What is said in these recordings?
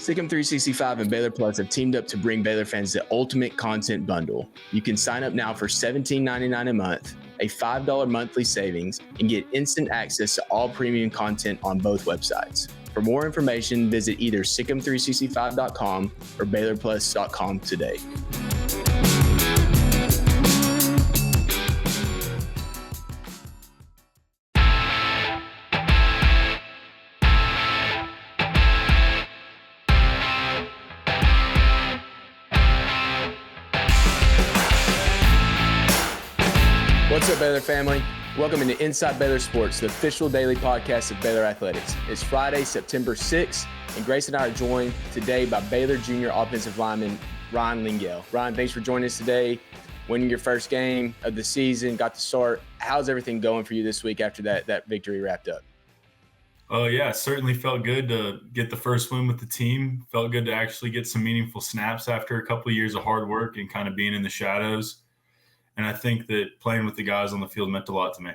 Sikkim 365 and Baylor Plus have teamed up to bring Baylor fans the ultimate content bundle. You can sign up now for $17.99 a month, a $5 monthly savings, and get instant access to all premium content on both websites. For more information, visit either sikkim365.com or baylorplus.com today. What's up, Baylor family? Welcome into Inside Baylor Sports, the official daily podcast of Baylor Athletics. It's Friday, September 6th, and Grace and I are joined today by Baylor junior offensive lineman Ryan Lengyel. Ryan, thanks for joining us today. Winning your first game of the season, got to start. How's everything going for you this week after that victory wrapped up? Oh, yeah, it certainly felt good to get the first win with the team. Felt good to actually get some meaningful snaps after a couple of years of hard work and kind of being in the shadows. And I think that playing with the guys on the field meant a lot to me.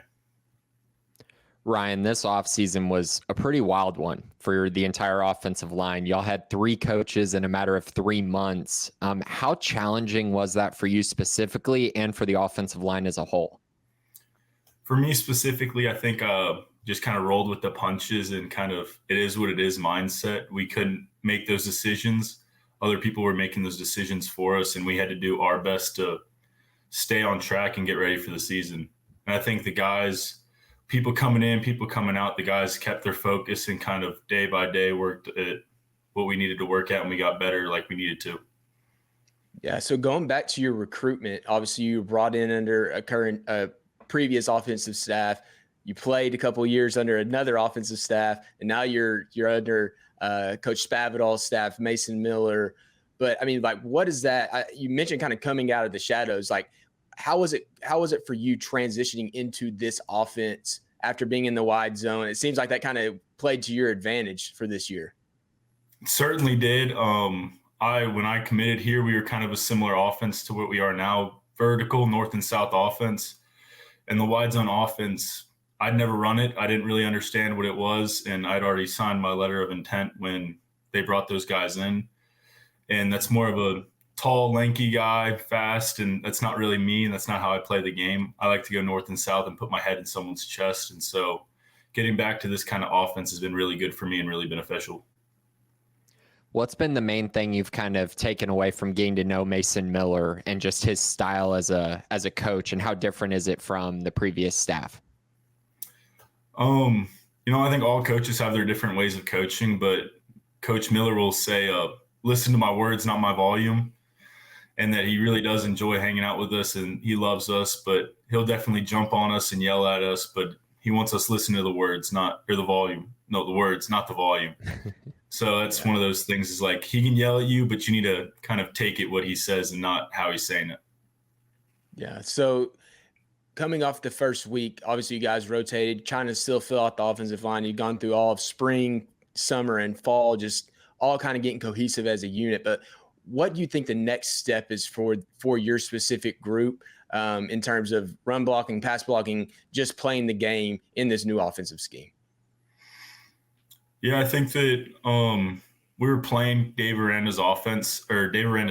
Ryan, this offseason was a pretty wild one for the entire offensive line. Y'all had 3 coaches in a matter of 3 months. How challenging was that for you specifically and for the offensive line as a whole? For me specifically, I think just kind of rolled with the punches and kind of it is what it is mindset. We couldn't make those decisions. Other people were making those decisions for us, and we had to do our best to stay on track and get ready for the season. And I think the guys, people coming in, people coming out, the guys kept their focus and kind of day by day worked at what we needed to work at, and we got better like we needed to. Yeah, so going back to your recruitment, obviously you were brought in under a previous offensive staff. You played a couple of years under another offensive staff, and now you're under Coach Spavital's staff, Mason Miller. But I mean, like, what is that? You mentioned kind of coming out of the shadows. Like, how was it for you transitioning into this offense after being in the wide zone? It seems like that kind of played to your advantage for this year. It certainly did. When I committed here, we were kind of a similar offense to what we are now, vertical north and south offense. And the wide zone offense, I'd never run it. I didn't really understand what it was, and I'd already signed my letter of intent when they brought those guys in. And that's more of a tall, lanky guy, fast, and that's not really me, and that's not how I play the game. I like to go north and south and put my head in someone's chest. And so getting back to this kind of offense has been really good for me and really beneficial. What's been the main thing you've kind of taken away from getting to know Mason Miller and just his style as a coach, and how different is it from the previous staff? I think all coaches have their different ways of coaching, but Coach Miller will say, listen to my words, not my volume, and that he really does enjoy hanging out with us and he loves us, but he'll definitely jump on us and yell at us, but he wants us listening to the words, the volume. No, the words, not the volume. So that's one of those things is like he can yell at you, but you need to kind of take it what he says and not how he's saying it. Yeah. So coming off the first week, obviously you guys rotated, trying to still fill out the offensive line. You've gone through all of spring, summer, and fall, just all kind of getting cohesive as a unit. But what do you think the next step is for your specific group in terms of run blocking, pass blocking, just playing the game in this new offensive scheme? Yeah, I think that we were playing Dave Aranda's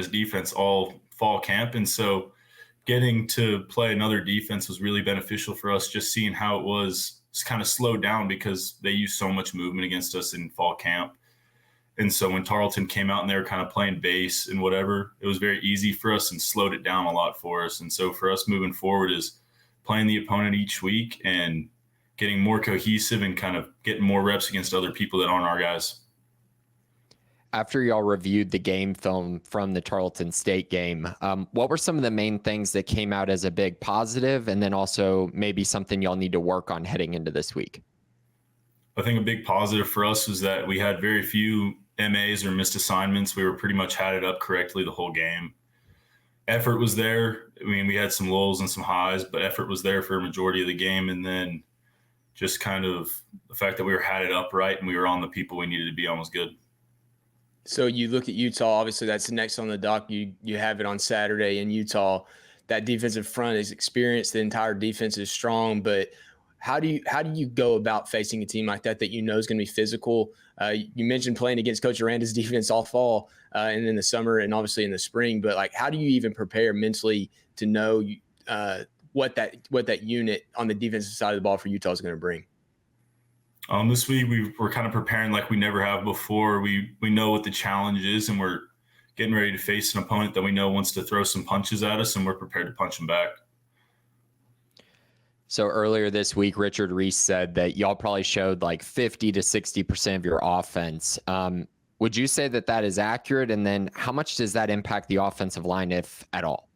defense all fall camp. And so getting to play another defense was really beneficial for us, just seeing how it was kind of slowed down because they used so much movement against us in fall camp. And so when Tarleton came out and they were kind of playing base and whatever, it was very easy for us and slowed it down a lot for us. And so for us moving forward is playing the opponent each week and getting more cohesive and kind of getting more reps against other people that aren't our guys. After y'all reviewed the game film from the Tarleton State game, what were some of the main things that came out as a big positive, and then also maybe something y'all need to work on heading into this week? I think a big positive for us was that we had very few MAs or missed assignments. We were pretty much had it up correctly the whole game. Effort was there. I mean, we had some lows and some highs, but effort was there for a majority of the game. And then just kind of the fact that we had it up right and we were on the people we needed to be on was good. So you look at Utah, obviously that's next on the dock. You have it on Saturday in Utah. That defensive front is experienced. The entire defense is strong, but How do you go about facing a team like that you know is going to be physical? You mentioned playing against Coach Aranda's defense all fall and in the summer and obviously in the spring, but like how do you even prepare mentally to know what that unit on the defensive side of the ball for Utah is going to bring? This week we're kind of preparing like we never have before. We know what the challenge is, and we're getting ready to face an opponent that we know wants to throw some punches at us, and we're prepared to punch them back. So earlier this week, Richard Reese said that y'all probably showed like 50 to 60% of your offense. Would you say that is accurate? And then how much does that impact the offensive line, if at all?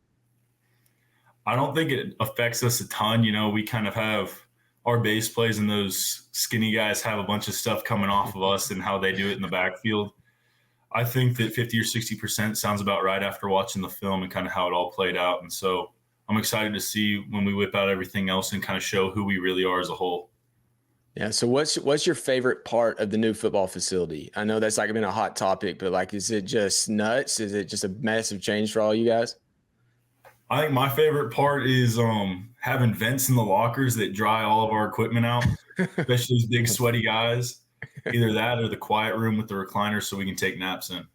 I don't think it affects us a ton. You know, we kind of have our base plays, and those skinny guys have a bunch of stuff coming off of us and how they do it in the backfield. I think that 50 or 60% sounds about right after watching the film and kind of how it all played out. And so I'm excited to see when we whip out everything else and kind of show who we really are as a whole. Yeah. So what's your favorite part of the new football facility? I know that's like been a hot topic, but like, is it just nuts? Is it just a massive change for all you guys? I think my favorite part is having vents in the lockers that dry all of our equipment out, especially these big sweaty guys. Either that or the quiet room with the recliner so we can take naps in.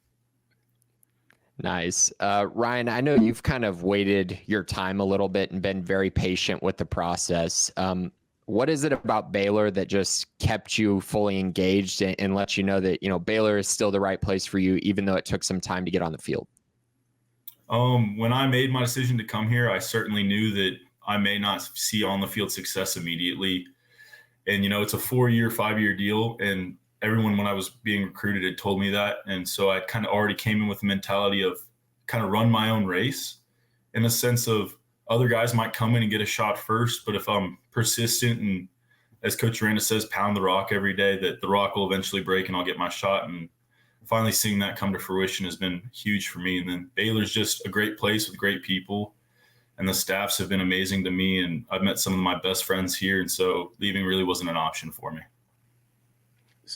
Nice. Ryan, I know you've kind of waited your time a little bit and been very patient with the process. What is it about Baylor that just kept you fully engaged and let you know that, Baylor is still the right place for you, even though it took some time to get on the field? When I made my decision to come here, I certainly knew that I may not see on the field success immediately. And, it's a 4-year, 5-year deal. And everyone, when I was being recruited, had told me that. And so I kind of already came in with the mentality of kind of run my own race, in a sense of other guys might come in and get a shot first. But if I'm persistent and, as Coach Aranda says, pound the rock every day, that the rock will eventually break and I'll get my shot. And finally seeing that come to fruition has been huge for me. And then Baylor's just a great place with great people. And the staffs have been amazing to me. And I've met some of my best friends here. And so leaving really wasn't an option for me.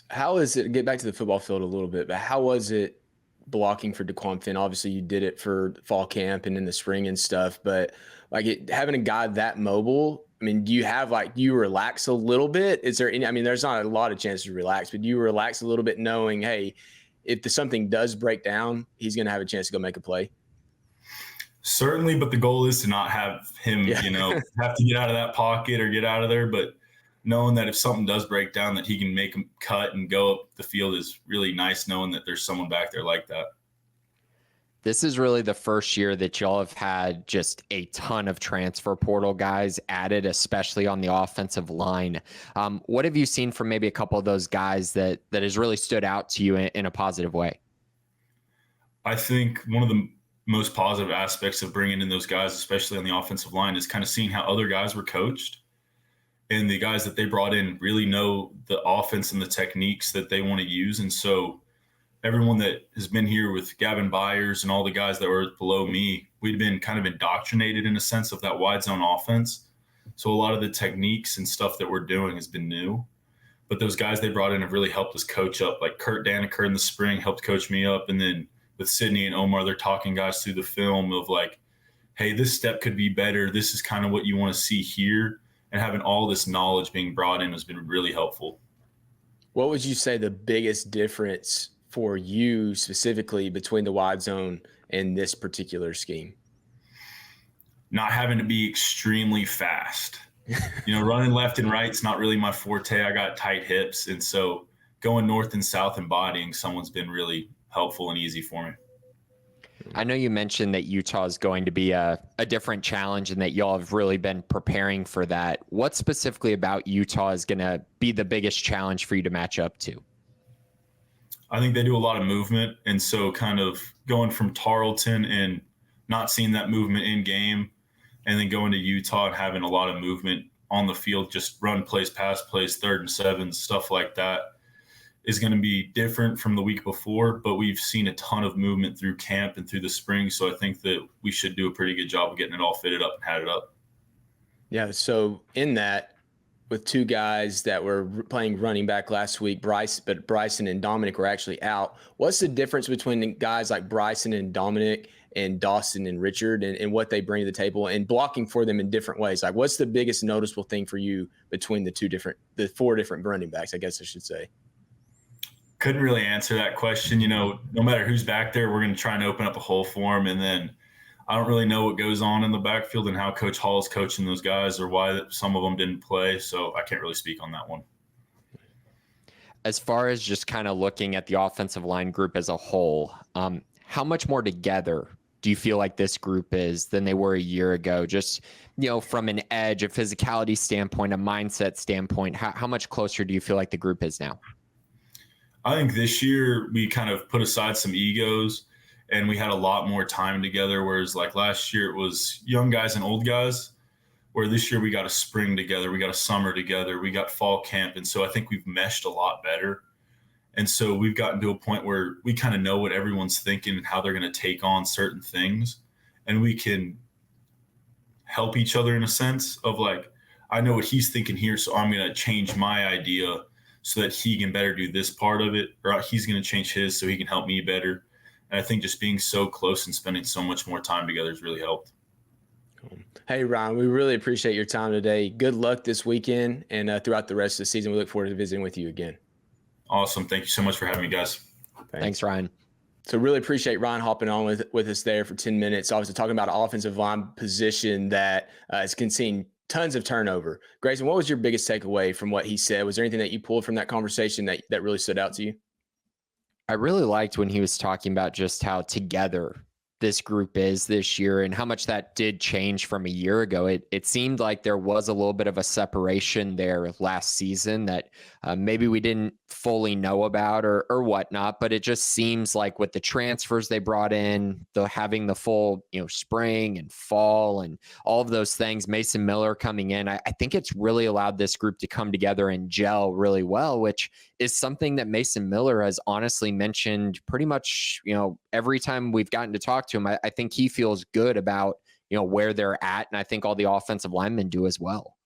How is it, get back to the football field a little bit, but how was it blocking for DeQuan Finn? Obviously you did it for fall camp and in the spring and stuff, but like having a guy that mobile, I mean, do you relax a little bit? Is there any, I mean, there's not a lot of chances to relax, but do you relax a little bit knowing, hey, if something does break down, he's going to have a chance to go make a play? Certainly, but the goal is to not have him, have to get out of that pocket or get out of there. But knowing that if something does break down, that he can make a cut and go up the field is really nice, knowing that there's someone back there like that. This is really the first year that y'all have had just a ton of transfer portal guys added, especially on the offensive line. What have you seen from maybe a couple of those guys that has really stood out to you in a positive way? I think one of the most positive aspects of bringing in those guys, especially on the offensive line, is kind of seeing how other guys were coached. And the guys that they brought in really know the offense and the techniques that they want to use. And so everyone that has been here with Gavin Byers and all the guys that were below me, we'd been kind of indoctrinated in a sense of that wide zone offense. So a lot of the techniques and stuff that we're doing has been new. But those guys they brought in have really helped us coach up. Like Kurt Daniker in the spring helped coach me up. And then with Sydney and Omar, they're talking guys through the film of like, hey, this step could be better. This is kind of what you want to see here. And having all this knowledge being brought in has been really helpful. What would you say the biggest difference for you specifically between the wide zone and this particular scheme? Not having to be extremely fast. Running left and right's not really my forte. I got tight hips. And so going north and south and bodying someone's been really helpful and easy for me. I know you mentioned that Utah is going to be a different challenge and that y'all have really been preparing for that. What specifically about Utah is going to be the biggest challenge for you to match up to? I think they do a lot of movement. And so kind of going from Tarleton and not seeing that movement in game and then going to Utah and having a lot of movement on the field, just run plays, pass plays, 3rd and 7, stuff like that, is going to be different from the week before, but we've seen a ton of movement through camp and through the spring. So I think that we should do a pretty good job of getting it all fitted up and had it up. Yeah. So in that, with two guys that were playing running back last week, but Bryson and Dominic were actually out. What's the difference between guys like Bryson and Dominic and Dawson and Richard and what they bring to the table and blocking for them in different ways? Like, what's the biggest noticeable thing for you between the four different running backs, I guess I should say? Couldn't really answer that question. No matter who's back there, we're going to try and open up a hole for them. And then I don't really know what goes on in the backfield and how Coach Hall is coaching those guys or why some of them didn't play. So I can't really speak on that one. As far as just kind of looking at the offensive line group as a whole, how much more together do you feel like this group is than they were a year ago? Just, from an edge, a physicality standpoint, a mindset standpoint, how much closer do you feel like the group is now? I think this year we kind of put aside some egos and we had a lot more time together. Whereas like last year it was young guys and old guys, where this year we got a spring together, we got a summer together, we got fall camp. And so I think we've meshed a lot better. And so we've gotten to a point where we kind of know what everyone's thinking and how they're going to take on certain things. And we can help each other in a sense of like, I know what he's thinking here, so I'm going to change my idea so that he can better do this part of it, or he's going to change his so he can help me better. And I think just being so close and spending so much more time together has really helped. Cool. Hey, Ryan, we really appreciate your time today. Good luck this weekend and throughout the rest of the season. We look forward to visiting with you again. Awesome. Thank you so much for having me, guys. Thanks, Ryan. So really appreciate Ryan hopping on with us there for 10 minutes. Obviously talking about an offensive line position that is seeing tons of turnover. Grayson, what was your biggest takeaway from what he said? Was there anything that you pulled from that conversation that really stood out to you? I really liked when he was talking about just how together this group is this year and how much that did change from a year ago. It seemed like there was a little bit of a separation there last season that maybe we didn't fully know about or whatnot, but it just seems like with the transfers they brought in, having the full, spring and fall and all of those things, Mason Miller coming in, I think it's really allowed this group to come together and gel really well, which is something that Mason Miller has honestly mentioned pretty much, every time we've gotten to talk to him. I think he feels good about, where they're at. And I think all the offensive linemen do as well.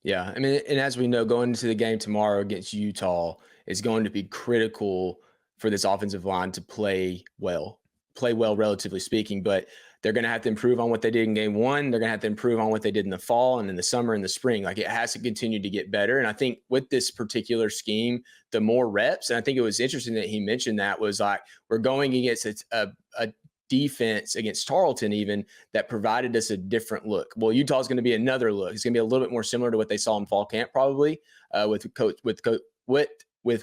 Yeah. I mean, and as we know, going into the game tomorrow against Utah is going to be critical for this offensive line to play well, relatively speaking, but they're going to have to improve on what they did in game one. They're going to have to improve on what they did in the fall and in the summer and the spring. Like, it has to continue to get better. And I think with this particular scheme, the more reps, and I think it was interesting that he mentioned that, was like, we're going against a defense against Tarleton even that provided us a different look. Well, Utah's going to be another look. It's going to be a little bit more similar to what they saw in fall camp, probably with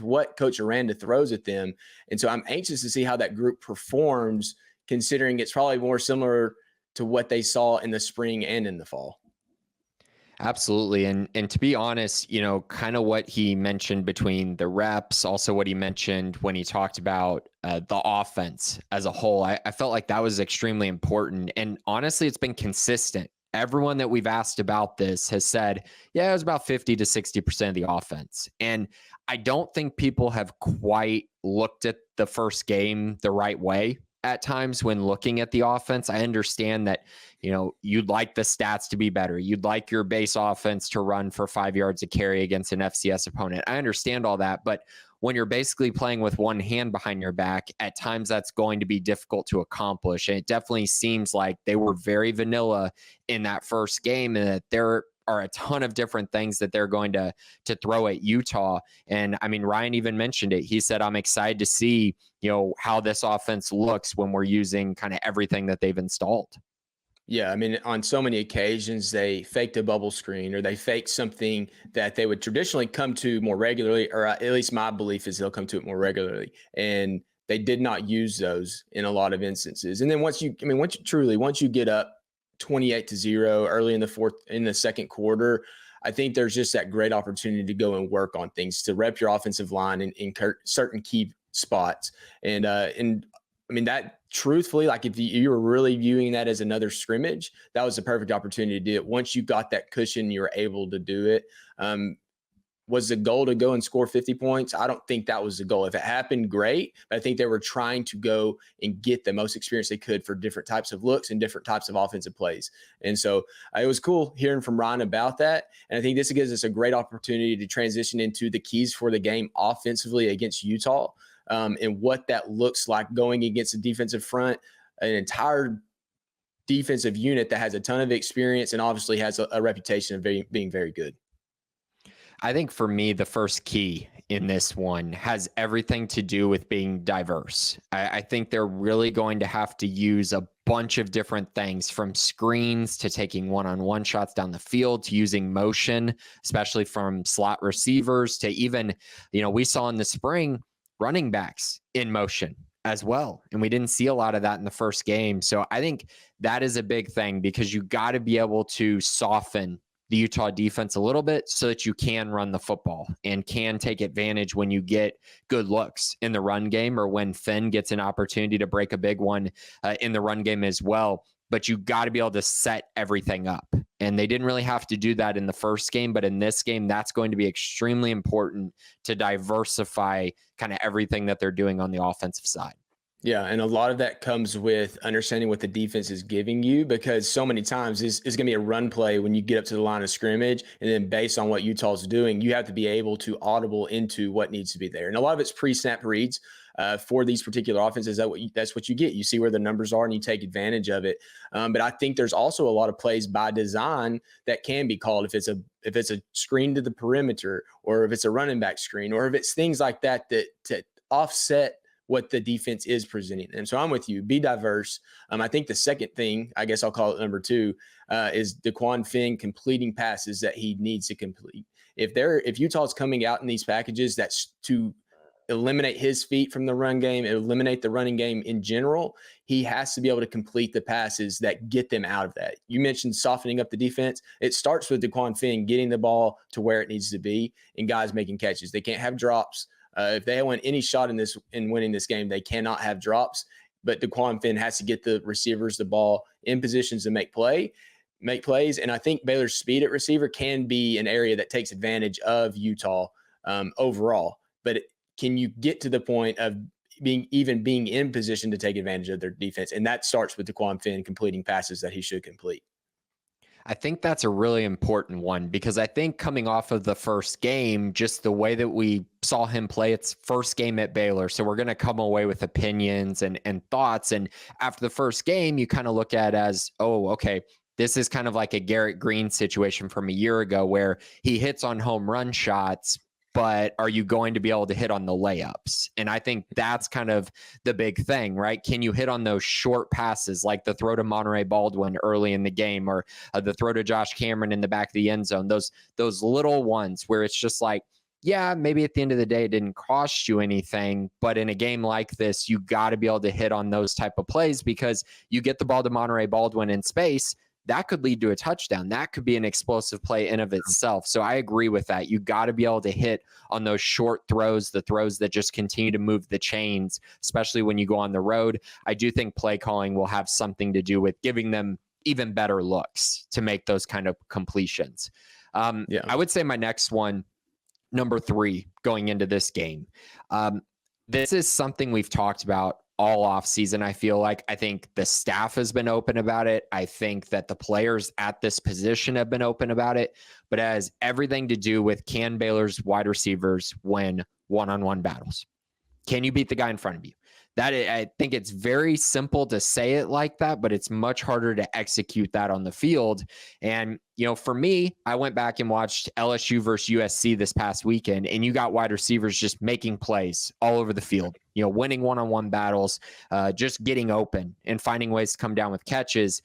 what Coach Aranda throws at them. And so I'm anxious to see how that group performs, considering it's probably more similar to what they saw in the spring and in the fall. Absolutely. And to be honest, kind of what he mentioned between the reps, also what he mentioned when he talked about the offense as a whole, I felt like that was extremely important. And honestly, it's been consistent. Everyone that we've asked about this has said, yeah, it was about 50 to 60% of the offense. And I don't think people have quite looked at the first game the right way. At times when looking at the offense, I understand that, you'd like the stats to be better. You'd like your base offense to run for 5 yards a carry against an FCS opponent. I understand all that, but when you're basically playing with one hand behind your back, at times that's going to be difficult to accomplish. And it definitely seems like they were very vanilla in that first game, and that there are a ton of different things that they're going to throw at Utah. And I mean, Ryan even mentioned it. He said, I'm excited to see, how this offense looks when we're using kind of everything that they've installed. Yeah, I mean, on so many occasions, they faked a bubble screen or they faked something that they would traditionally come to more regularly, or at least my belief is they'll come to it more regularly. And they did not use those in a lot of instances. And then once you get up 28-0 early in the second quarter, I think there's just that great opportunity to go and work on things, to rep your offensive line in certain key spots. And I mean, that truthfully, like if you were really viewing that as another scrimmage, that was the perfect opportunity to do it. Once you got that cushion, you were able to do it. was the goal to go and score 50 points? I don't think that was the goal. If it happened, great. But I think they were trying to go and get the most experience they could for different types of looks and different types of offensive plays. And so it was cool hearing from Ryan about that. And I think this gives us a great opportunity to transition into the keys for the game offensively against Utah, and what that looks like going against a defensive front, an entire defensive unit that has a ton of experience and obviously has a reputation of being very good. I think for me, the first key in this one has everything to do with being diverse. I think they're really going to have to use a bunch of different things, from screens to taking one-on-one shots down the field to using motion, especially from slot receivers, to even, we saw in the spring running backs in motion as well. And we didn't see a lot of that in the first game. So I think that is a big thing, because you got to be able to soften the Utah defense a little bit so that you can run the football and can take advantage when you get good looks in the run game, or when Finn gets an opportunity to break a big one in the run game as well. But you got to be able to set everything up. And they didn't really have to do that in the first game, but in this game, that's going to be extremely important to diversify kind of everything that they're doing on the offensive side. Yeah, and a lot of that comes with understanding what the defense is giving you, because so many times it's going to be a run play when you get up to the line of scrimmage, and then based on what Utah's doing, you have to be able to audible into what needs to be there. And a lot of it's pre-snap reads for these particular offenses. That's what you get. You see where the numbers are and you take advantage of it. But I think there's also a lot of plays by design that can be called if it's a screen to the perimeter, or if it's a running back screen, or if it's things like that to offset what the defense is presenting. And so I'm with you. Be diverse. I think the second thing, I guess I'll call it number 2, is DeQuan Finn completing passes that he needs to complete. If Utah's coming out in these packages, that's to eliminate his feet from the run game, eliminate the running game in general, he has to be able to complete the passes that get them out of that. You mentioned softening up the defense. It starts with DeQuan Finn getting the ball to where it needs to be and guys making catches. They can't have drops. If they want any shot in winning this game, they cannot have drops. But DeQuan Finn has to get the receivers the ball in positions to make plays. And I think Baylor's speed at receiver can be an area that takes advantage of Utah overall. But can you get to the point of being in position to take advantage of their defense? And that starts with DeQuan Finn completing passes that he should complete. I think that's a really important one, because I think coming off of the first game, just the way that we saw him play, it's first game at Baylor. So we're going to come away with opinions and thoughts. And after the first game, you kind of look at it as, oh, okay, this is kind of like a Garrett Green situation from a year ago where he hits on home run shots, but are you going to be able to hit on the layups? And I think that's kind of the big thing, right? Can you hit on those short passes, like the throw to Monterey Baldwin early in the game, or the throw to Josh Cameron in the back of the end zone? Those little ones where it's just like, yeah, maybe at the end of the day, it didn't cost you anything, but in a game like this, you got to be able to hit on those type of plays, because you get the ball to Monterey Baldwin in space, that could lead to a touchdown. That could be an explosive play in of itself. So I agree with that. You got to be able to hit on those short throws, the throws that just continue to move the chains, especially when you go on the road. I do think play calling will have something to do with giving them even better looks to make those kind of completions. I would say my next one, number 3, going into this game. This is something we've talked about all off season. I feel like I think the staff has been open about it. I think that the players at this position have been open about it, but it has everything to do with, can Baylor's wide receivers win one-on-one battles? Can you beat the guy in front of you? I think it's very simple to say it like that, but it's much harder to execute that on the field. And, for me, I went back and watched LSU versus USC this past weekend, and you got wide receivers just making plays all over the field, winning one-on-one battles, just getting open and finding ways to come down with catches.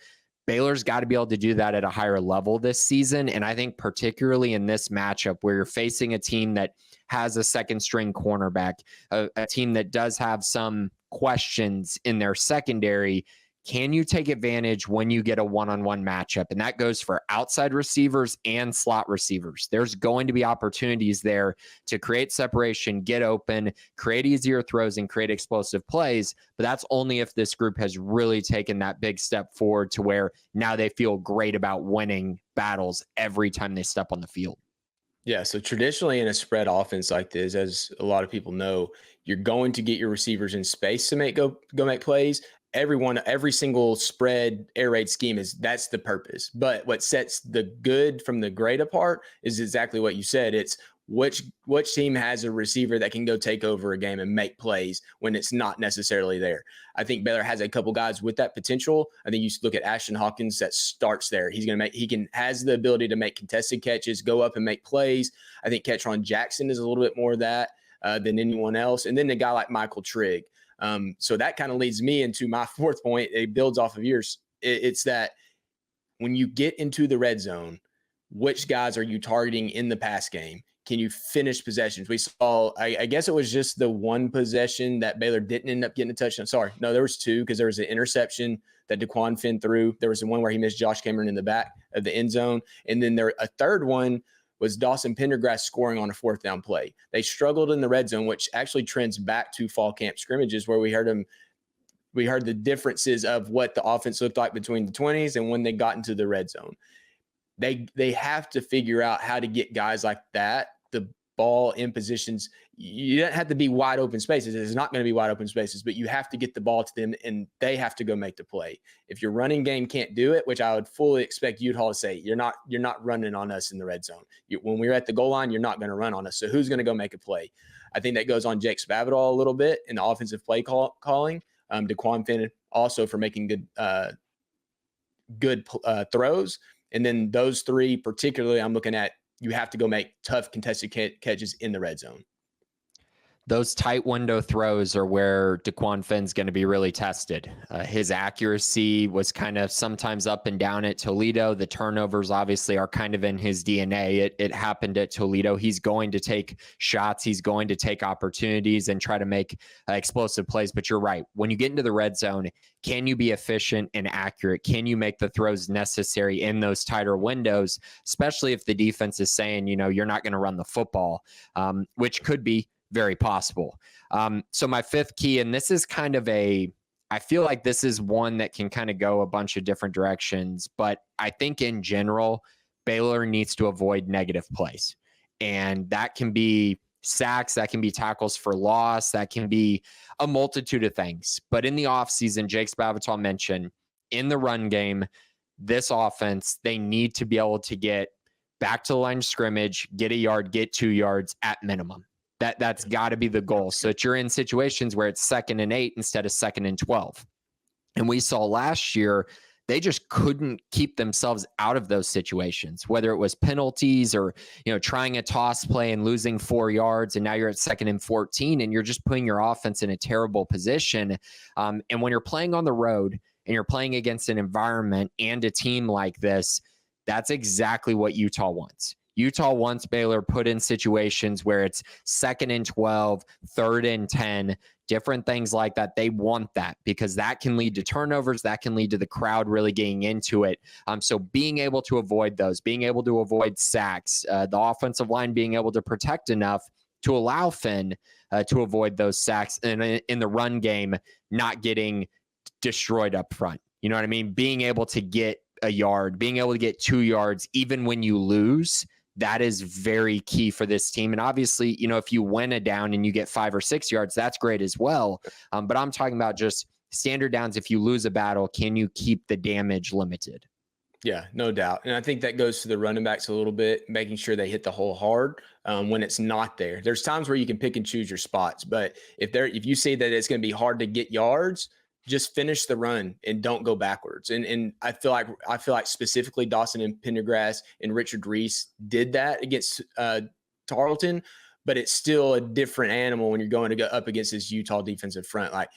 Baylor's got to be able to do that at a higher level this season. And I think particularly in this matchup where you're facing a team that has a second string cornerback, a team that does have some questions in their secondary, can you take advantage when you get a one-on-one matchup? And that goes for outside receivers and slot receivers. There's going to be opportunities there to create separation, get open, create easier throws, and create explosive plays. But that's only if this group has really taken that big step forward to where now they feel great about winning battles every time they step on the field. Yeah, so traditionally in a spread offense like this, as a lot of people know, you're going to get your receivers in space to go make plays. Every single spread air raid scheme that's the purpose. But what sets the good from the great apart is exactly what you said. It's which team has a receiver that can go take over a game and make plays when it's not necessarily there. I think Baylor has a couple guys with that potential. I think you look at Ashton Hawkins that starts there. Has the ability to make contested catches, go up and make plays. I think Ketron Jackson is a little bit more of that than anyone else. And then a guy like Michael Trigg. So that kind of leads me into my fourth point. It builds off of yours. It's that when you get into the red zone, which guys are you targeting in the pass game? Can you finish possessions? We saw, I guess it was just the one possession that Baylor didn't end up getting a touchdown. Sorry, no, there was two because there was an interception that DeQuan Finn threw. There was the one where he missed Josh Cameron in the back of the end zone. And then a third one was Dawson Pendergrass scoring on a fourth down play. They struggled in the red zone, which actually trends back to fall camp scrimmages where we heard the differences of what the offense looked like between the 20s and when they got into the red zone. They have to figure out how to get guys like that the ball in positions. You don't have to be wide open spaces. It's not going to be wide open spaces, but you have to get the ball to them and they have to go make the play. If your running game can't do it, which I would fully expect Utah to say, you're not running on us in the red zone. When we're at the goal line, you're not going to run on us. So who's going to go make a play? I think that goes on Jake Spavital a little bit in the offensive play calling. DeQuan Finn also for making good throws. And then those three, particularly, I'm looking at, you have to go make tough contested catches in the red zone. Those tight window throws are where DeQuan Finn's going to be really tested. His accuracy was kind of sometimes up and down at Toledo. The turnovers obviously are kind of in his DNA. It happened at Toledo. He's going to take shots. He's going to take opportunities and try to make explosive plays. But you're right. When you get into the red zone, can you be efficient and accurate? Can you make the throws necessary in those tighter windows, especially if the defense is saying, you're not going to run the football, which could be very possible. So my fifth key, and this is kind of I feel like this is one that can kind of go a bunch of different directions, but I think in general, Baylor needs to avoid negative plays. And that can be sacks, that can be tackles for loss, that can be a multitude of things. But in the offseason, Jake Spavital mentioned in the run game, this offense, they need to be able to get back to the line of scrimmage, get a yard, get 2 yards at minimum. That's got to be the goal. So that you're in situations where it's 2nd and 8 instead of 2nd and 12. And we saw last year, they just couldn't keep themselves out of those situations, whether it was penalties or, trying a toss play and losing 4 yards. And now you're at 2nd and 14 and you're just putting your offense in a terrible position. And when you're playing on the road and you're playing against an environment and a team like this, that's exactly what Utah wants. Utah wants Baylor put in situations where it's 2nd and 12, 3rd and 10, different things like that. They want that because that can lead to turnovers. That can lead to the crowd really getting into it. So being able to avoid those, being able to avoid sacks, the offensive line being able to protect enough to allow Finn to avoid those sacks, and in the run game, not getting destroyed up front. You know what I mean? Being able to get a yard, being able to get 2 yards, even when you lose, that is very key for this team. And obviously, if you win a down and you get 5 or 6 yards, that's great as well. But I'm talking about just standard downs. If you lose a battle, can you keep the damage limited? Yeah, no doubt. And I think that goes to the running backs a little bit, making sure they hit the hole hard when it's not there. There's times where you can pick and choose your spots, but if you say that it's going to be hard to get yards, just finish the run and don't go backwards. And I feel like specifically Dawson and Pendergrass and Richard Reese did that against Tarleton, but it's still a different animal when you're going to go up against this Utah defensive front. Like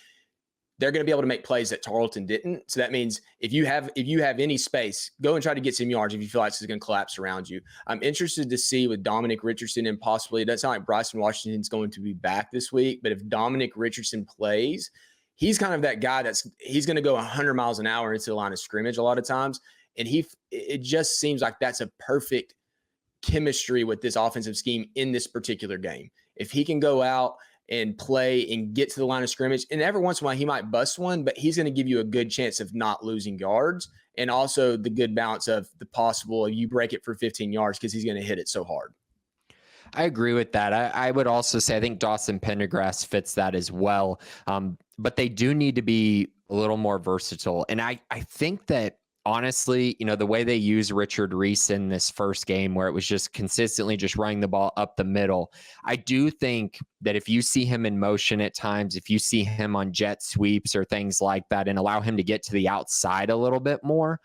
they're going to be able to make plays that Tarleton didn't. So that means if you have any space, go and try to get some yards if you feel like this is going to collapse around you. I'm interested to see with Dominic Richardson and possibly, it doesn't sound like Bryson Washington's going to be back this week, but if Dominic Richardson plays, he's kind of that guy he's going to go 100 miles an hour into the line of scrimmage a lot of times. And it just seems like that's a perfect chemistry with this offensive scheme in this particular game. If he can go out and play and get to the line of scrimmage, and every once in a while he might bust one, but he's going to give you a good chance of not losing yards. And also the good balance of the possible, you break it for 15 yards because he's going to hit it so hard. I agree with that. I would also say I think Dawson Pendergrass fits that as well. But they do need to be a little more versatile. And I think that honestly, the way they use Richard Reese in this first game where it was just consistently just running the ball up the middle, I do think that if you see him in motion at times, if you see him on jet sweeps or things like that and allow him to get to the outside a little bit more,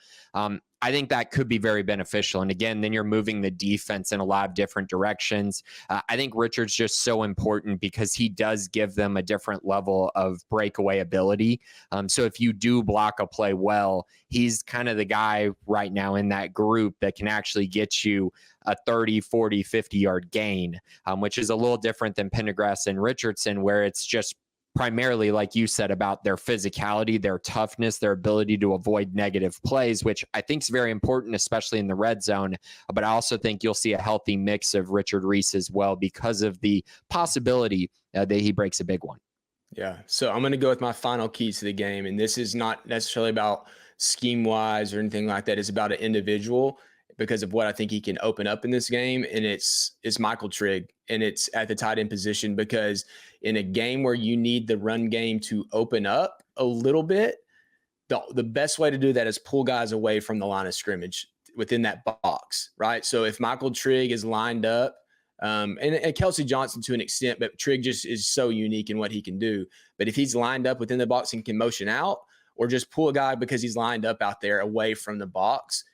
I think that could be very beneficial. And again, then you're moving the defense in a lot of different directions. I think Richard's just so important because he does give them a different level of breakaway ability. So if you do block a play well, he's kind of the guy right now in that group that can actually get you a 30, 40, 50-yard gain, which is a little different than Pendergrass and Richardson, where it's just primarily, like you said, about their physicality, their toughness, their ability to avoid negative plays, which I think is very important, especially in the red zone. But I also think you'll see a healthy mix of Richard Reese as well because of the possibility that he breaks a big one. Yeah. So I'm going to go with my final keys to the game. And this is not necessarily about scheme-wise or anything like that. It's about an individual because of what I think he can open up in this game. And it's Michael Trigg, and it's at the tight end position, because in a game where you need the run game to open up a little bit, the best way to do that is pull guys away from the line of scrimmage within that box, right? So if Michael Trigg is lined up, and Kelsey Johnson to an extent, but Trigg just is so unique in what he can do. But if he's lined up within the box and can motion out, or just pull a guy because he's lined up out there away from the box,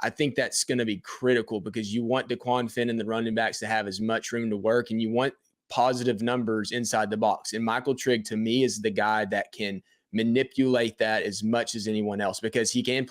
I think that's going to be critical, because you want DeQuan Finn and the running backs to have as much room to work, and you want positive numbers inside the box. And Michael Trigg, to me, is the guy that can manipulate that as much as anyone else, because he can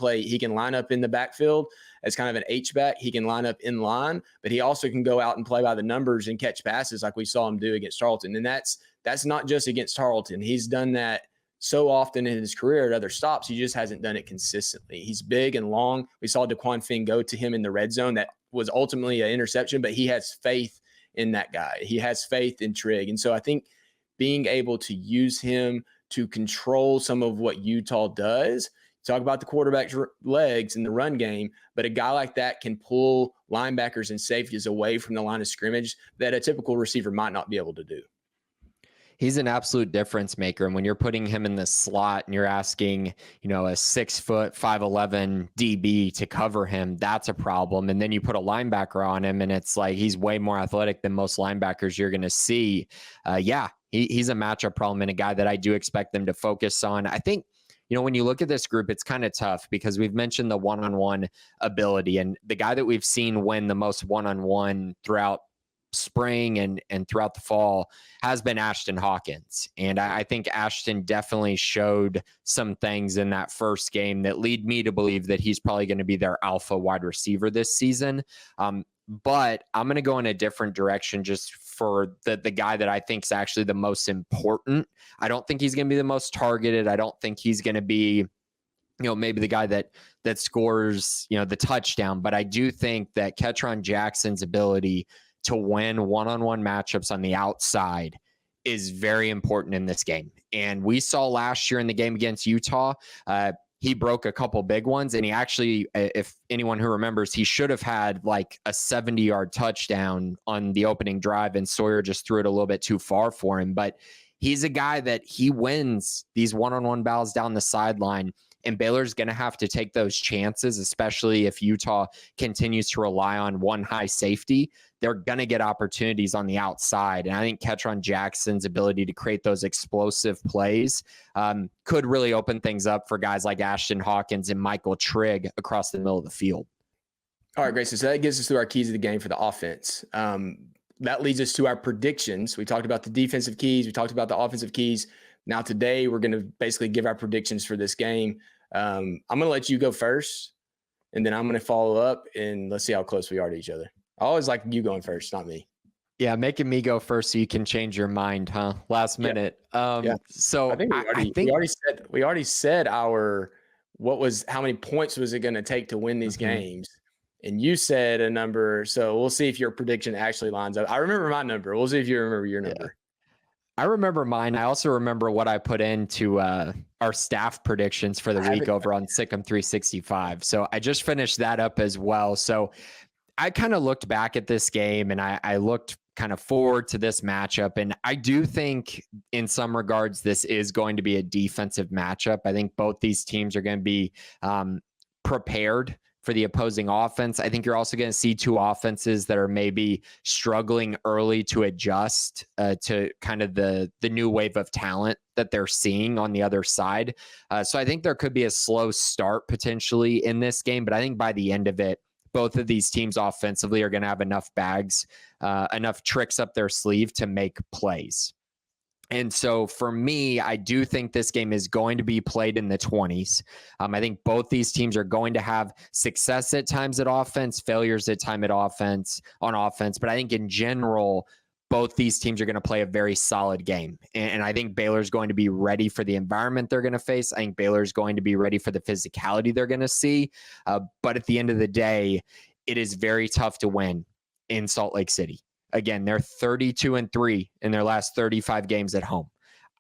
line up in the backfield as kind of an H-back. He can line up in line, but he also can go out and play by the numbers and catch passes like we saw him do against Tarleton. And that's not just against Tarleton. He's done that so often in his career at other stops. He just hasn't done it consistently. He's big and long. We saw DeQuan Finn go to him in the red zone. That was ultimately an interception, but he has faith in that guy. He has faith in Trigg. And so I think being able to use him to control some of what Utah does, talk about the quarterback's legs in the run game, but a guy like that can pull linebackers and safeties away from the line of scrimmage that a typical receiver might not be able to do. He's an absolute difference maker. And when you're putting him in the slot and you're asking, a 6 foot, 5'11" DB to cover him, that's a problem. And then you put a linebacker on him and it's like, he's way more athletic than most linebackers you're going to see. He's a matchup problem and a guy that I do expect them to focus on. I think, when you look at this group, it's kind of tough because we've mentioned the one-on-one ability, and the guy that we've seen win the most one-on-one throughout spring and throughout the fall has been Ashton Hawkins. And I think Ashton definitely showed some things in that first game that lead me to believe that he's probably going to be their alpha wide receiver this season. But I'm going to go in a different direction just for the guy that I think is actually the most important. I don't think he's going to be the most targeted. I don't think he's going to be maybe the guy that scores, the touchdown. But I do think that Ketron Jackson's ability to win one-on-one matchups on the outside is very important in this game. And we saw last year in the game against Utah, he broke a couple big ones. And he actually, if anyone who remembers, he should have had like a 70-yard touchdown on the opening drive, and Sawyer just threw it a little bit too far for him. But he's a guy that he wins these one-on-one battles down the sideline. And Baylor's going to have to take those chances, especially if Utah continues to rely on one high safety. They're going to get opportunities on the outside. And I think Ketron Jackson's ability to create those explosive plays could really open things up for guys like Ashton Hawkins and Michael Trigg across the middle of the field. All right, Grayson. So that gets us to our keys of the game for the offense. That leads us to our predictions. We talked about the defensive keys. We talked about the offensive keys. Now today we're going to basically give our predictions for this game. I'm going to let you go first, and then I'm going to follow up, and let's see how close we are to each other. I always like you going first, not me. Yeah, making me go first so you can change your mind, huh? Last minute. Yeah. So I think we already said how many points was it going to take to win these games, and you said a number. So we'll see if your prediction actually lines up. I remember my number. We'll see if you remember your number. I remember mine. I also remember what I put into our staff predictions for the week over on Sikkim 365. So I just finished that up as well. So I kind of looked back at this game and I looked kind of forward to this matchup. And I do think in some regards, this is going to be a defensive matchup. I think both these teams are going to be prepared for the opposing offense. I think you're also going to see two offenses that are maybe struggling early to adjust to kind of the new wave of talent that they're seeing on the other side. So I think there could be a slow start potentially in this game, but I think by the end of it, both of these teams offensively are going to have enough bags, enough tricks up their sleeve to make plays. And so for me, I do think this game is going to be played in the 20s. I think both these teams are going to have success at times at offense, failures at time at offense on offense. But I think in general, both these teams are going to play a very solid game. And I think Baylor's going to be ready for the environment they're going to face. I think Baylor's going to be ready for the physicality they're going to see. But at the end of the day, it is very tough to win in Salt Lake City. Again, they're 32-3 in their last 35 games at home.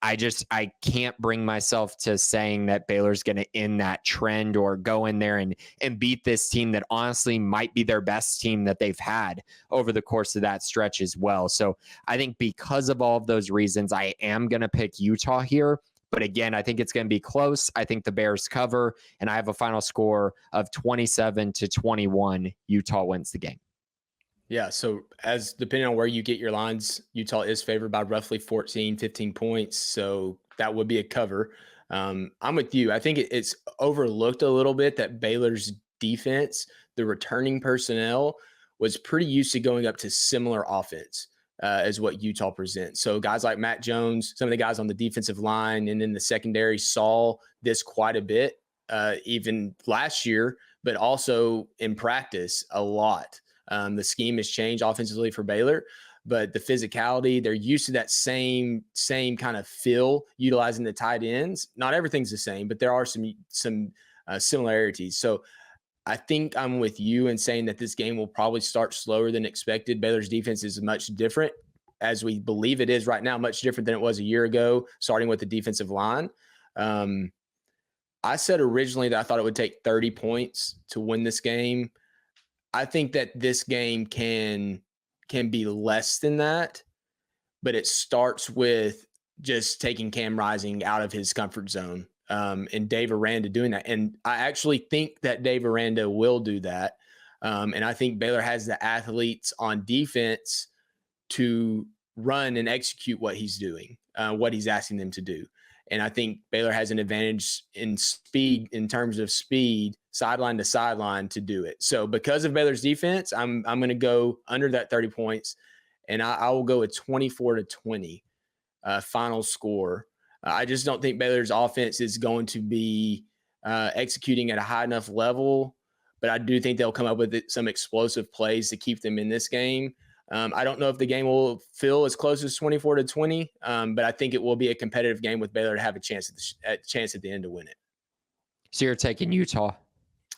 I can't bring myself to saying that Baylor's going to end that trend or go in there and beat this team that honestly might be their best team that they've had over the course of that stretch as well. So I think because of all of those reasons, I am going to pick Utah here. But again, I think it's going to be close. I think the Bears cover, and I have a final score of 27-21. Utah wins the game. Yeah, so as depending on where you get your lines, Utah is favored by roughly 14, 15 points. So that would be a cover. I'm with you. I think it's overlooked a little bit that Baylor's defense, the returning personnel, was pretty used to going up to similar offense as what Utah presents. So guys like Matt Jones, some of the guys on the defensive line and in the secondary saw this quite a bit, even last year, but also in practice a lot. The scheme has changed offensively for Baylor, but the physicality, they're used to that same kind of feel utilizing the tight ends. Not everything's the same, but there are some similarities. So I think I'm with you in saying that this game will probably start slower than expected. Baylor's defense is much different, as we believe it is right now, much different than it was a year ago, starting with the defensive line. I said originally that I thought it would take 30 points to win this game. I think that this game can be less than that, but it starts with just taking Cam Rising out of his comfort zone and Dave Aranda doing that. And I actually think that Dave Aranda will do that. And I think Baylor has the athletes on defense to run and execute what he's doing, what he's asking them to do. And I think Baylor has an advantage in speed, in terms of speed, sideline to sideline to do it. So because of Baylor's defense, I'm going to go under that 30 points, and I will go with 24-20 final score. I just don't think Baylor's offense is going to be executing at a high enough level, but I do think they'll come up with some explosive plays to keep them in this game. I don't know if the game will feel as close as 24-20, but I think it will be a competitive game with Baylor to have a chance at the end to win it. So you're taking Utah?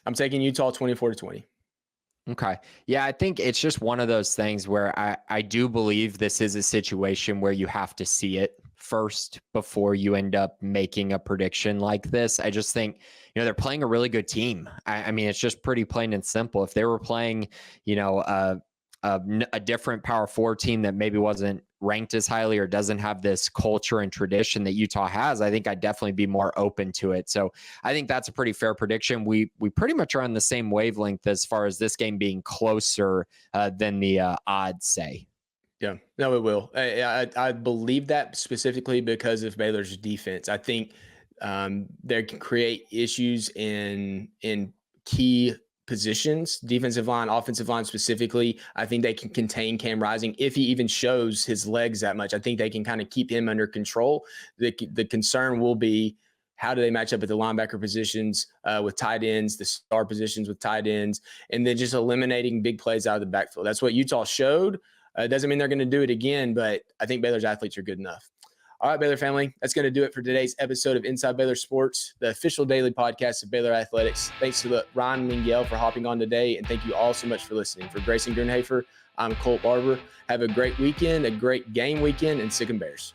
I'm taking Utah 24-20. Okay. Yeah, I think it's just one of those things where I do believe this is a situation where you have to see it first before you end up making a prediction like this. I just think, they're playing a really good team. I mean, it's just pretty plain and simple. If they were playing, a different Power 4 team that maybe wasn't ranked as highly or doesn't have this culture and tradition that Utah has, I think I'd definitely be more open to it. So I think that's a pretty fair prediction. We pretty much are on the same wavelength as far as this game being closer than the odds say. Yeah, no, it will. I believe that specifically because of Baylor's defense. I think they can create issues in key positions, defensive line, offensive line specifically. I think they can contain Cam Rising if he even shows his legs that much. I think they can kind of keep him under control. The concern will be, how do they match up at the linebacker positions with tight ends, the star positions with tight ends, and then just eliminating big plays out of the backfield. That's what Utah showed. It doesn't mean they're going to do it again, but I think Baylor's athletes are good enough. All right, Baylor family, that's going to do it for today's episode of Inside Baylor Sports, the official daily podcast of Baylor Athletics. Thanks to Ryan Lengyel for hopping on today, and thank you all so much for listening. For Grayson Grunhafer, I'm Colt Barber. Have a great weekend, a great game weekend, and sick 'em Bears.